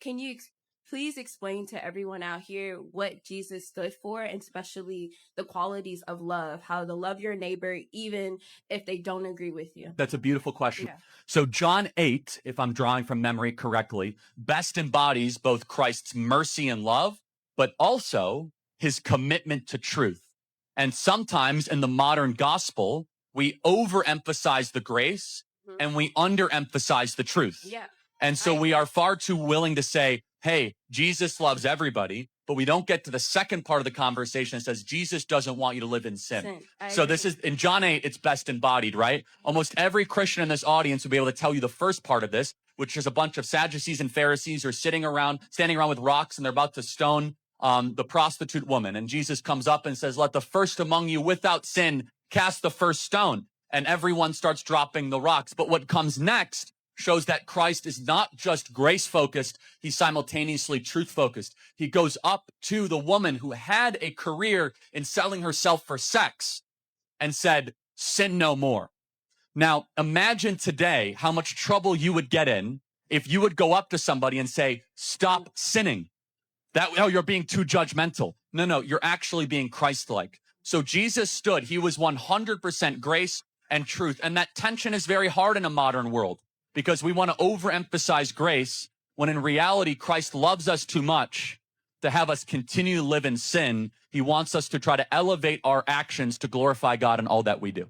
Can you please explain to everyone out here what Jesus stood for, and especially the qualities of love, how to love your neighbor even if they don't agree with you? That's a beautiful question. Yeah. So John 8, if I'm drawing from memory correctly, best embodies both Christ's mercy and love, but also his commitment to truth. And sometimes in the modern gospel, we overemphasize the grace and we underemphasize the truth. Yeah. And so we are far too willing to say, hey, Jesus loves everybody, but we don't get to the second part of the conversation that says Jesus doesn't want you to live in sin. So this is in John 8, it's best embodied, right? Almost every Christian in this audience will be able to tell you the first part of this, which is a bunch of Sadducees and Pharisees are standing around with rocks, and they're about to stone the prostitute woman. And Jesus comes up and says, let the first among you without sin cast the first stone. And everyone starts dropping the rocks. But what comes next shows that Christ is not just grace focused, he's simultaneously truth focused. He goes up to the woman who had a career in selling herself for sex and said, sin no more. Now, imagine today how much trouble you would get in if you would go up to somebody and say, stop sinning. You're being too judgmental. No, you're actually being Christ-like. So Jesus stood, he was 100% grace and truth. And that tension is very hard in a modern world, because we want to overemphasize grace when in reality, Christ loves us too much to have us continue to live in sin. He wants us to try to elevate our actions to glorify God in all that we do.